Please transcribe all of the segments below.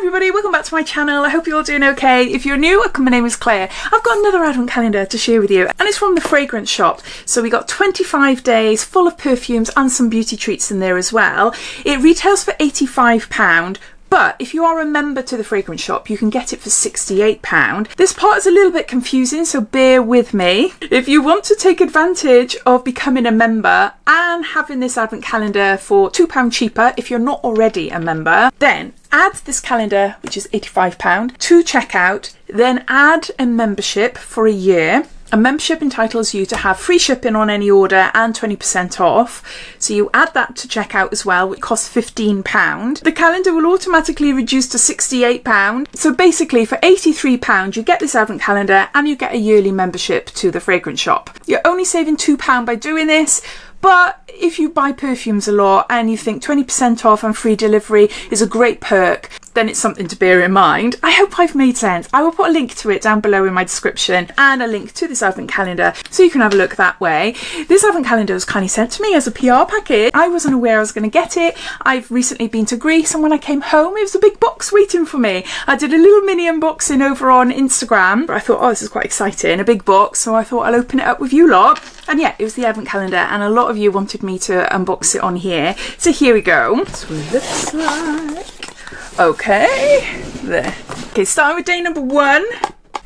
everybody, welcome back to my channel. I hope you're all doing okay. If you're new, my name is Claire. I've got another advent calendar to share with you, and it's from the fragrance shop. So we got 25 days full of perfumes and some beauty treats in there as well. It retails for £85. But if you are a member to the fragrance shop, you can get it for £68. This part is a little bit confusing, so bear with me. If you want to take advantage of becoming a member and having this advent calendar for £2 cheaper, if you're not already a member, then add this calendar, which is £85, to checkout, then add a membership for a year. A membership entitles you to have free shipping on any order and 20% off. So you add that to checkout as well, which costs £15. The calendar will automatically reduce to £68. So basically for £83 you get this advent calendar and you get a yearly membership to the fragrance shop. You're only saving £2 by doing this. But if you buy perfumes a lot and you think 20% off and free delivery is a great perk, then it's something to bear in mind. I hope I've made sense. I will put a link to it down below in my description and a link to this advent calendar so you can have a look that way. This advent calendar was kindly sent to me as a PR package. I wasn't aware I was going to get it. I've recently been to Greece, and when I came home it was a big box waiting for me. I did a little mini unboxing over on Instagram. I thought, oh, this is quite exciting, a big box, so I thought I'll open it up with you lot. And yeah, it was the advent calendar, and a lot of you wanted me to unbox it on here. So here we go. That's what it looks like. Okay, there. Okay, starting with day number 1.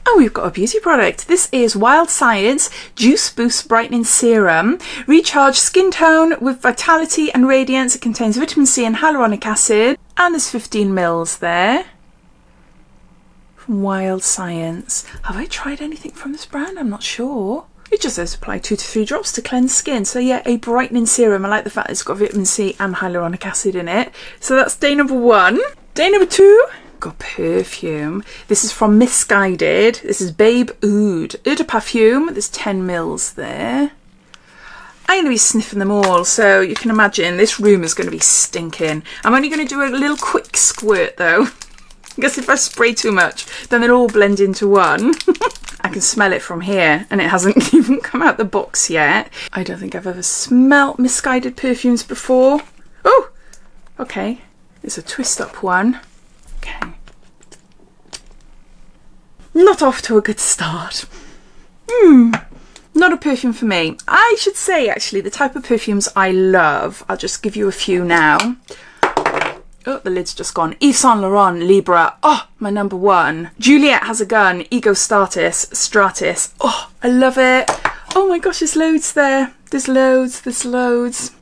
Oh, we've got a beauty product. This is Wild Science Juice Boost Brightening Serum. Recharge skin tone with vitality and radiance. It contains vitamin C and hyaluronic acid. And there's 15 mils there. From Wild Science. Have I tried anything from this brand? I'm not sure. It just says apply 2 to 3 drops to cleanse skin. So yeah, a brightening serum. I like the fact it's got vitamin C and hyaluronic acid in it. So that's day number 1. Day number 2, got perfume. This is from Misguided. This is Babe Oud. Eau de Parfum. There's 10 mils there. I'm going to be sniffing them all, so you can imagine this room is going to be stinking. I'm only going to do a little quick squirt though. Because if I spray too much, then they'll all blend into one. I can smell it from here, and it hasn't even come out the box yet. I don't think I've ever smelt Misguided perfumes before. Oh, okay. It's a twist up one. Okay. Not off to a good start. Not a perfume for me. I should say actually the type of perfumes I love. I'll just give you a few now. Oh, the lid's just gone. Yves Saint Laurent Libra. Oh, my number 1. Juliet Has a Gun Ego Stratus. Oh, I love it. Oh my gosh, there's loads there. There's loads.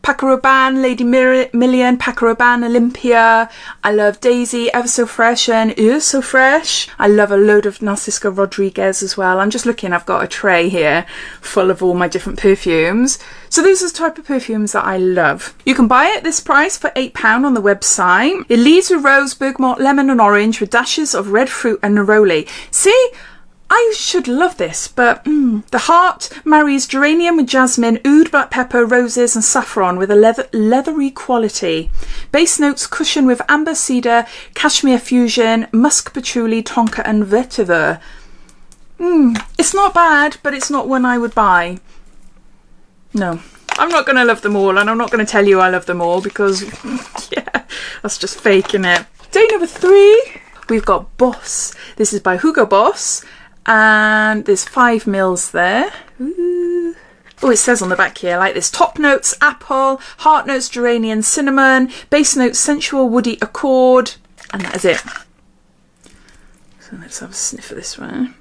Paco Rabanne, Lady Million, Paco Rabanne, Olympia. I love Daisy, Ever So Fresh and Eau So Fresh. I love a load of Narcisco Rodriguez as well. I'm just looking, I've got a tray here full of all my different perfumes. So those are the type of perfumes that I love. You can buy it at this price for £8 on the website. It leads with rose, bergamot, lemon and orange with dashes of red fruit and neroli. See? I should love this, but the heart marries geranium with jasmine, oud, black pepper, roses and saffron with a leathery quality. Base notes cushion with amber, cedar, cashmere fusion, musk patchouli, tonka and vetiver. It's not bad, but it's not one I would buy. No, I'm not going to love them all, and I'm not going to tell you I love them all because, yeah, that's just fake, innit? Day number 3, we've got Boss. This is by Huga Boss. And there's 5 mils there. Ooh. Oh, it says on the back here, like this. Top notes, apple. Heart notes, geranium, cinnamon. Base notes, sensual, woody, accord. And that is it. So let's have a sniff of this one.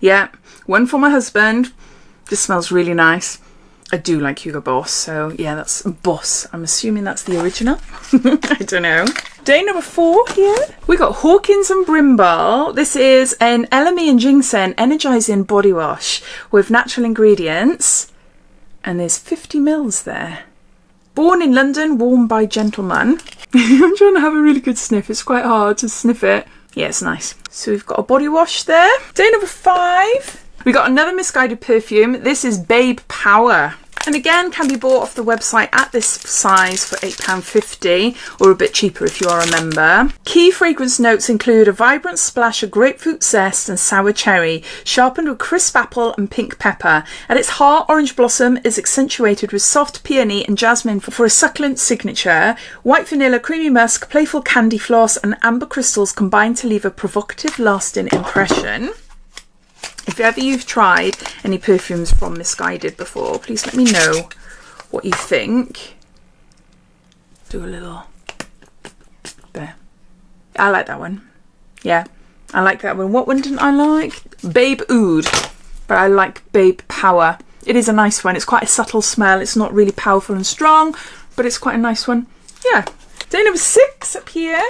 Yeah, one for my husband. This smells really nice. I do like Huga Boss, so yeah, that's Boss. I'm assuming that's the original. I don't know. Day number 4 here. We got Hawkins and Brimble. This is an Elemi and Ginseng energizing body wash with natural ingredients. And there's 50 mils there. Born in London, worn by gentlemen. I'm trying to have a really good sniff. It's quite hard to sniff it. Yeah, it's nice. So we've got a body wash there. Day number 5. We got another Misguided perfume. This is Babe Power. and again can be bought off the website at this size for £8.50 or a bit cheaper if you are a member. Key fragrance notes include a vibrant splash of grapefruit zest and sour cherry, sharpened with crisp apple and pink pepper. At its heart, orange blossom is accentuated with soft peony and jasmine for a succulent signature. White vanilla, creamy musk, playful candy floss and amber crystals combine to leave a provocative, lasting impression. If ever you've tried any perfumes from Missguided before, please let me know what you think. Do a little there. I like that one. Yeah, I like that one. What one didn't I like? Babe Oud, but I like Babe Power. It is a nice one. It's quite a subtle smell. It's not really powerful and strong, but it's quite a nice one. Yeah. Day number 6 up here.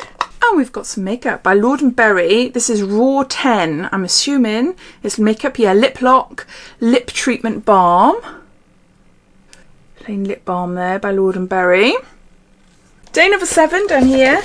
And we've got some makeup by Lord & Berry. This is Raw 10. I'm assuming it's makeup. Yeah, Lip Lock Lip Treatment Balm. Plain lip balm there by Lord & Berry. Day number 7 down here.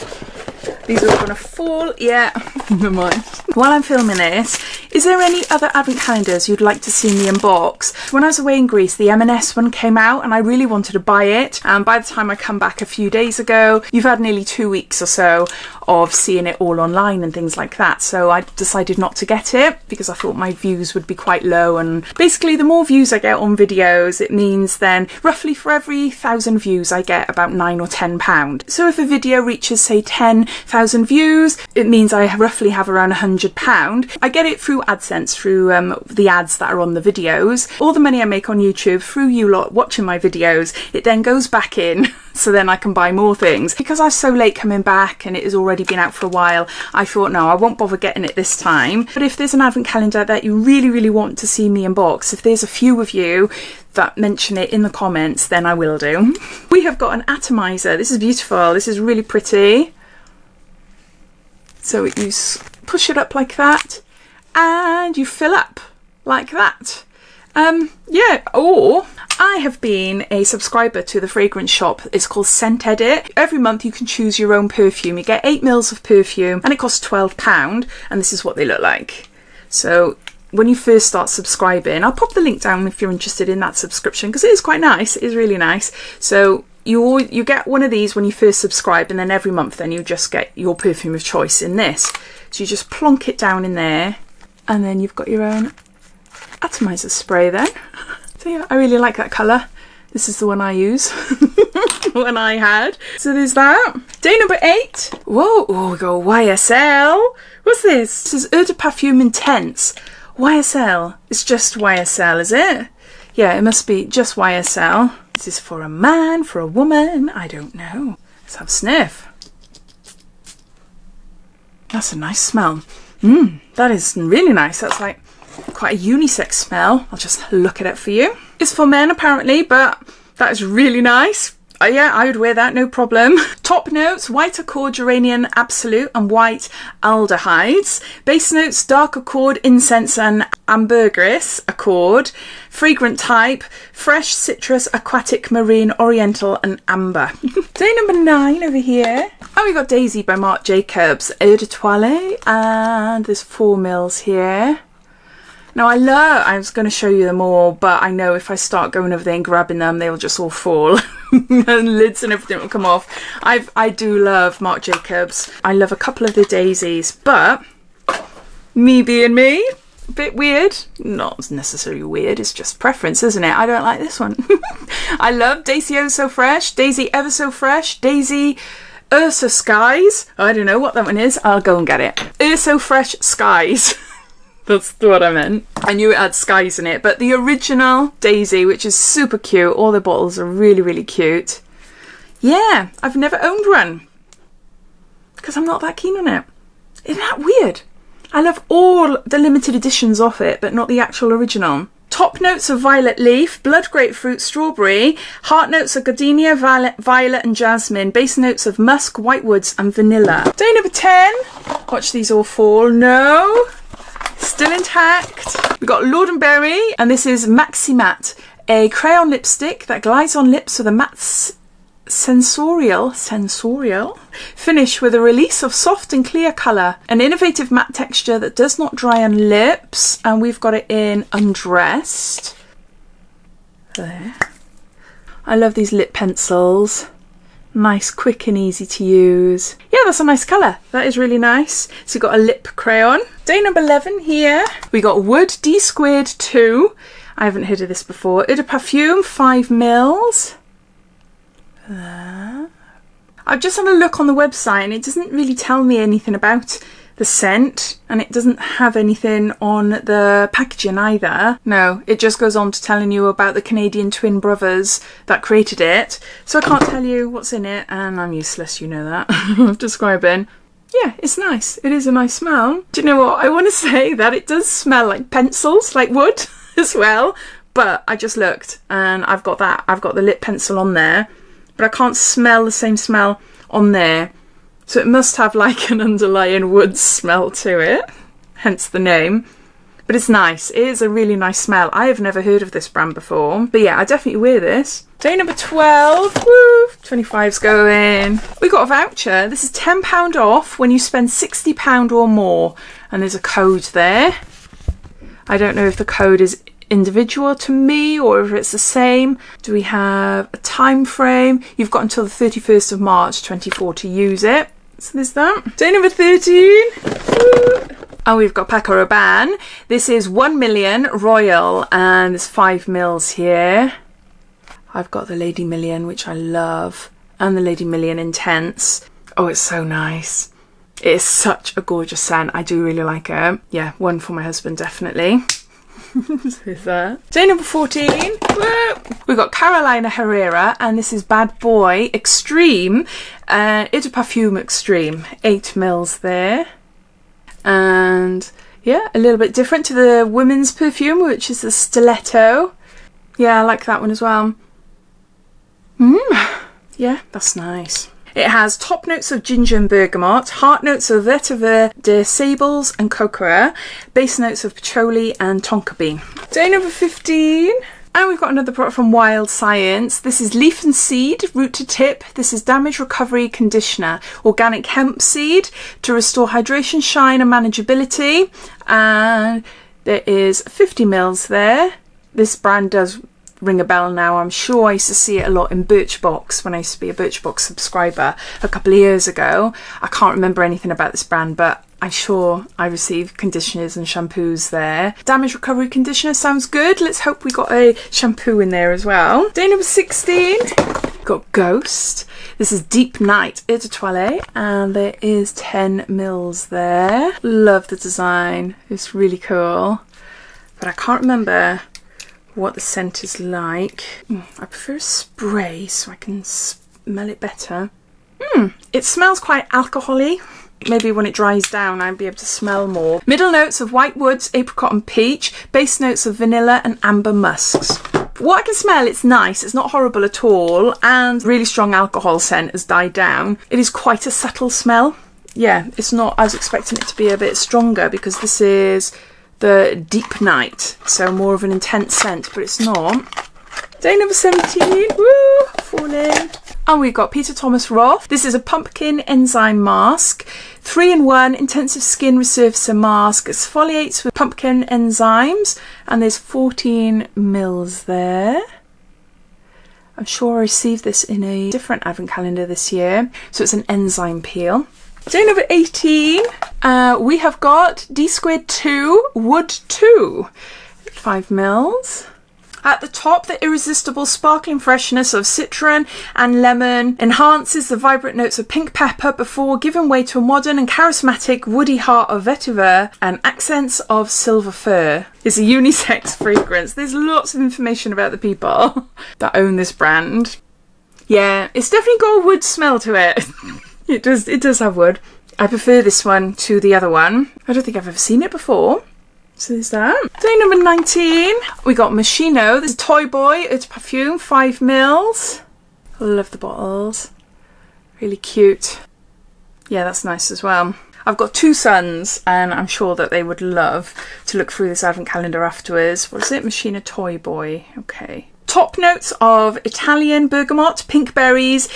These are all going to fall. Yeah, never mind. While I'm filming this, is there any other advent calendars you'd like to see me unbox? When I was away in Greece, the M&S one came out and I really wanted to buy it. And by the time I come back a few days ago, you've had nearly 2 weeks or so of seeing it all online and things like that. So I decided not to get it because I thought my views would be quite low. And basically the more views I get on videos, it means then roughly for every 1,000 views, I get about £9 or £10. So if a video reaches say 10,000 views, it means I roughly have around £100. I get it through AdSense, through the ads that are on the videos. All the money I make on YouTube through you lot watching my videos, it then goes back in so then I can buy more things. Because I was so late coming back and it has already been out for a while, I thought no, I won't bother getting it this time. But if there's an advent calendar that you really want to see me unbox, if there's a few of you that mention it in the comments, then I will do. We have got an atomizer. This is beautiful. This is really pretty. So you push it up like that and you fill up like that. Yeah, or I have been a subscriber to the fragrance shop. It's called Scent Edit. Every month you can choose your own perfume. You get 8 mils of perfume and it costs £12, and this is what they look like. So when you first start subscribing, I'll pop the link down if you're interested in that subscription because it is quite nice. It is really nice. So you get one of these when you first subscribe, and then every month then you just get your perfume of choice in this. So you just plonk it down in there and then you've got your own atomizer spray then. So yeah, I really like that colour. This is the one I use. One I had. So there's that. Day number 8. Whoa, oh, we got YSL. What's this? This is Eau de Parfum Intense. YSL. It's just YSL, is it? Yeah, it must be just YSL. Is this for a man, for a woman? I don't know. Let's have a sniff. That's a nice smell. That is really nice. That's like quite a unisex smell. I'll just look at it for you. It's for men apparently, but that is really nice. Yeah, I would wear that, no problem. Top notes, white accord, geranium absolute and white aldehydes. Base notes, dark accord, incense and ambergris accord. Fragrant type, fresh, citrus, aquatic, marine, oriental and amber. Day number 9 over here. And we got Daisy by Marc Jacobs, Eau de Toilette, and there's 4 mils here. Now I was going to show you them all, but I know if I start going over there and grabbing them, they'll just all fall. And lids and everything will come off. I do love Marc Jacobs. I love a couple of the daisies, but me being me, a bit weird. Not necessarily weird, it's just preference, isn't it? I don't like this one. I love Daisy Oh So Fresh, Daisy Ever So Fresh, Daisy Ursa Skies. I don't know what that one is. I'll go and get it. Ursa Fresh Skies. That's what I meant. I knew it had skies in it, but the original Daisy, which is super cute. All the bottles are really cute. Yeah, I've never owned one because I'm not that keen on it. Isn't that weird? I love all the limited editions of it, but not the actual original. Top notes of violet leaf, blood grapefruit, strawberry. Heart notes of gardenia, violet and jasmine. Base notes of musk, whitewoods and vanilla. Day number 10. Watch these all fall. No. Still intact. We've got Lord & Berry, and this is Maxi Matte, a crayon lipstick that glides on lips with a matte sensorial finish with a release of soft and clear colour. An innovative matte texture that does not dry on lips, and we've got it in Undressed. There. I love these lip pencils. Nice, quick and easy to use. Yeah, that's a nice colour. That is really nice. So we've got a lip crayon. Day number 11 here. We got Wood D Squared 2. I haven't heard of this before. Eau de Parfum 5ml. I've just had a look on the website and it doesn't really tell me anything about the scent, and it doesn't have anything on the packaging either. No, it just goes on to telling you about the Canadian twin brothers that created it. So I can't tell you what's in it, and I'm useless, you know that, of describing. Yeah, it's nice. It is a nice smell. Do you know what? I want to say that it does smell like pencils, like wood as well. But I just looked and I've got that. I've got the lip pencil on there, but I can't smell the same smell on there. So it must have like an underlying wood smell to it, hence the name. But it's nice. It is a really nice smell. I have never heard of this brand before. But yeah, I definitely wear this. Day number 12. Woo! 25's going. We got a voucher. This is £10 off when you spend £60 or more. And there's a code there. I don't know if the code is individual to me or if it's the same. Do we have a time frame? You've got until the 31st of March 24 to use it. So there's that. Day number 13. And we've got Paco Rabanne. This is 1 million Royal and there's 5ml here. I've got the Lady Million, which I love, and the Lady Million Intense. Oh, it's so nice. It is such a gorgeous scent. I do really like it. Yeah, one for my husband, definitely. There's that. Day number 14. Woo! We've got Carolina Herrera, and this is Bad Boy Extreme. Eau de Parfum Extreme. 8ml there. And yeah, a little bit different to the women's perfume, which is the Stiletto. Yeah, I like that one as well. Yeah, that's nice. It has top notes of ginger and bergamot, heart notes of vetiver de sables and cocoa, base notes of patchouli and tonka bean. Day number 15. And we've got another product from Wild Science. This is Leaf and Seed, Root to Tip. This is Damage Recovery Conditioner. Organic hemp seed to restore hydration, shine and manageability. And there is 50ml there. This brand does ring a bell now. I'm sure I used to see it a lot in Birchbox when I used to be a Birchbox subscriber a couple of years ago. I can't remember anything about this brand, but I'm sure I received conditioners and shampoos there. Damage Recovery Conditioner sounds good. Let's hope we got a shampoo in there as well. Day number 16. Got Ghost. This is Deep Night Eau de Toilette, and there is 10ml there. Love the design. It's really cool. But I can't remember what the scent is like. I prefer spray so I can smell it better. It smells quite alcohol-y. Maybe when it dries down I'd be able to smell more. Middle notes of white woods, apricot and peach. Base notes of vanilla and amber musks. What I can smell, it's nice. It's not horrible at all, and really strong alcohol scent has died down. It is quite a subtle smell. Yeah, it's not. I was expecting it to be a bit stronger because this is the Deep Night, so more of an intense scent, but it's not. Day number 17, woo, falling. And we've got Peter Thomas Roth. This is a pumpkin enzyme mask, 3-in-1 intensive skin resurfacer mask. It exfoliates with pumpkin enzymes, and there's 14ml there. I'm sure I received this in a different advent calendar this year, so it's an enzyme peel. Day number 18, we have got D Squared 2 Wood 2, 5ml. At the top, the irresistible sparkling freshness of citron and lemon enhances the vibrant notes of pink pepper before giving way to a modern and charismatic woody heart of vetiver and accents of silver fir. It's a unisex fragrance. There's lots of information about the people that own this brand. Yeah, it's definitely got a wood smell to it. It does have wood. I prefer this one to the other one. I don't think I've ever seen it before. So there's that. Day number 19. We got Moschino. This is Toy Boy Eau de Parfum, 5ml. I love the bottles. Really cute. Yeah, that's nice as well. I've got 2 sons and I'm sure that they would love to look through this advent calendar afterwards. What is it? Moschino Toy Boy. Okay. Top notes of Italian bergamot, pink berries,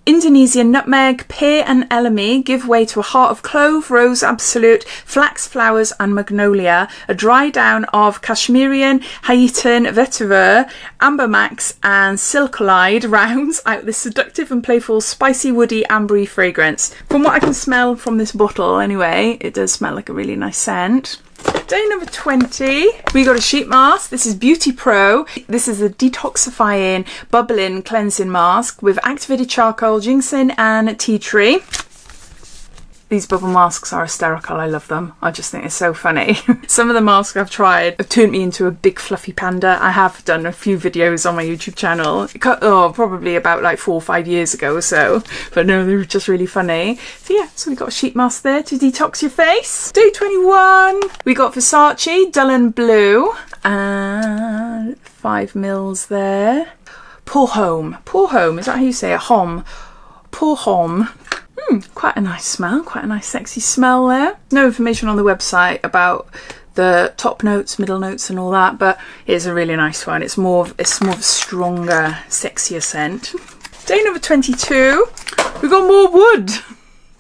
Indonesian nutmeg, pear and elemi give way to a heart of clove, rose absolute, flax flowers and magnolia, a dry down of Kashmirian, Haitan, vetiver, amber max and silkolide rounds out this seductive and playful spicy woody ambery fragrance. From what I can smell from this bottle anyway, it does smell like a really nice scent. Day number 20, we got a sheet mask. This is Beauty Pro. This is a detoxifying, bubbling, cleansing mask with activated charcoal, ginseng and tea tree. These bubble masks are hysterical. I love them. I just think it's so funny. Some of the masks I've tried have turned me into a big fluffy panda. I have done a few videos on my YouTube channel. Oh, probably about like 4 or 5 years ago or so. But no, they were just really funny. So yeah, so we got a sheet mask there to detox your face. Day 21, we got Versace Dull and Blue. And 5 mils there. Pour Homme. Pour Homme, is that how you say it? Homme. Pour Homme. Quite a nice smell, quite a nice sexy smell there. No information on the website about the top notes, middle notes and all that, but it's a really nice one. It's more of a stronger, sexier scent. Day number 22, we've got more wood.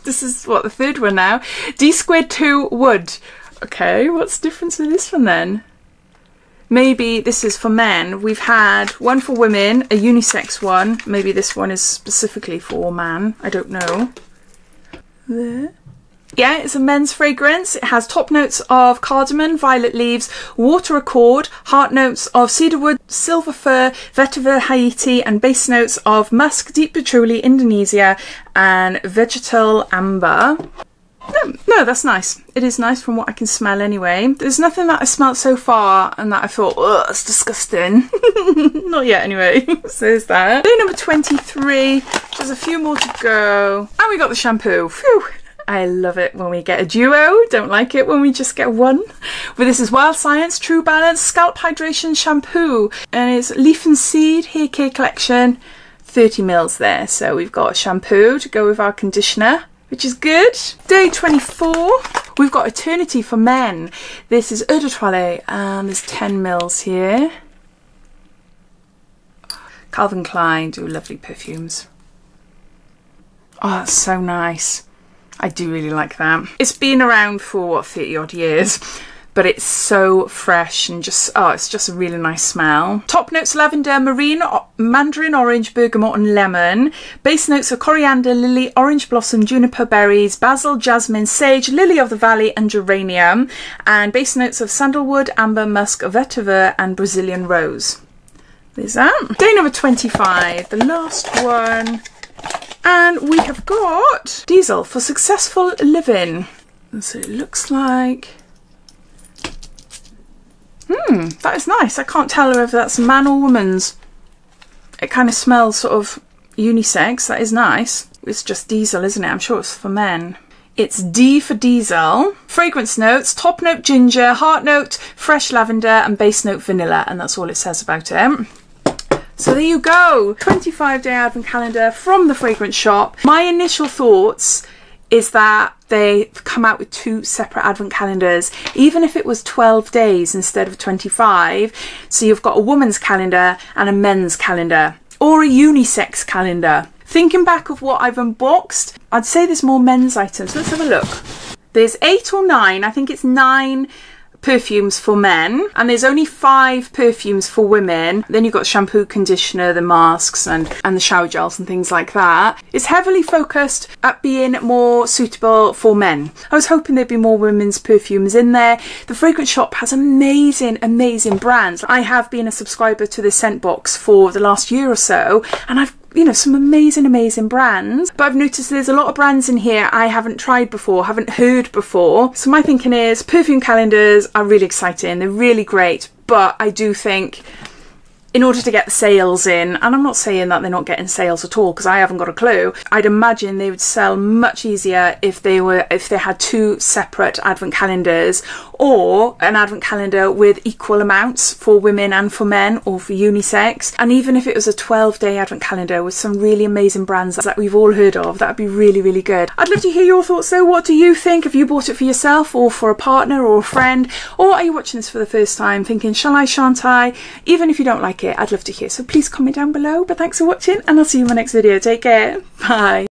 This is what, the third one now. D2 wood. Okay, what's the difference with this one then? Maybe this is for men. We've had one for women, a unisex one. Maybe this one is specifically for man. I don't know. There. Yeah, it's a men's fragrance. It has top notes of cardamom, violet leaves, water accord, heart notes of cedarwood, silver fir, vetiver Haiti, and base notes of musk, deep patchouli, Indonesia, and vegetal amber. No, that's nice. It is nice from what I can smell anyway. There's nothing that I smelled so far and that I thought, oh, that's disgusting. Not yet anyway. So there's that. Day number 23. There's a few more to go. And we got the shampoo. Phew. I love it when we get a duo. Don't like it when we just get one. But this is Wild Science True Balance Scalp Hydration Shampoo. And it's Leaf and Seed Hair Care Collection. 30 mils there. So we've got a shampoo to go with our conditioner, which is good. Day 24, we've got Eternity for Men. This is Eau de Toilette and there's 10 mils here. Calvin Klein do lovely perfumes. Oh, that's so nice. I do really like that. It's been around for, what, 30 odd years. But it's so fresh and just, oh, it's just a really nice smell. Top notes lavender, marine, mandarin orange, bergamot and lemon. Base notes are coriander, lily, orange blossom, juniper berries, basil, jasmine, sage, lily of the valley and geranium. And base notes of sandalwood, amber, musk, vetiver and Brazilian rose. There's that. Day number 25, the last one. And we have got Diesel for Successful Living. And so it looks like... that is nice. I can't tell whether that's man or woman's. It kind of smells sort of unisex. That is nice. It's just Diesel, isn't it? I'm sure it's for men. It's D for Diesel. Fragrance notes, top note ginger, heart note fresh lavender and base note vanilla. And that's all it says about it. So there you go. 25-day advent calendar from the fragrance shop. My initial thoughts is that they come out with 2 separate advent calendars, even if it was 12 days instead of 25. So you've got a woman's calendar and a men's calendar, or a unisex calendar. Thinking back of what I've unboxed, I'd say there's more men's items. Let's have a look. There's 8 or 9, I think it's 9 perfumes for men, and there's only 5 perfumes for women. Then you've got shampoo, conditioner, the masks and the shower gels and things like that. It's heavily focused at being more suitable for men. I was hoping there'd be more women's perfumes in there. The fragrance shop has amazing brands. I have been a subscriber to the scent box for the last year or so, and I've, you know, some amazing brands, but I've noticed there's a lot of brands in here I haven't tried before, haven't heard before. So my thinking is perfume calendars are really exciting, they're really great, but I do think in order to get the sales in, and I'm not saying that they're not getting sales at all because I haven't got a clue, I'd imagine they would sell much easier if they had 2 separate advent calendars, or an advent calendar with equal amounts for women and for men, or for unisex. And even if it was a 12-day advent calendar with some really amazing brands that we've all heard of, that'd be really, really good. I'd love to hear your thoughts though. What do you think? Have you bought it for yourself or for a partner or a friend? Or are you watching this for the first time thinking, shall I, shan't I? Even if you don't like it, I'd love to hear. So please comment down below. But thanks for watching, and I'll see you in my next video. Take care. Bye.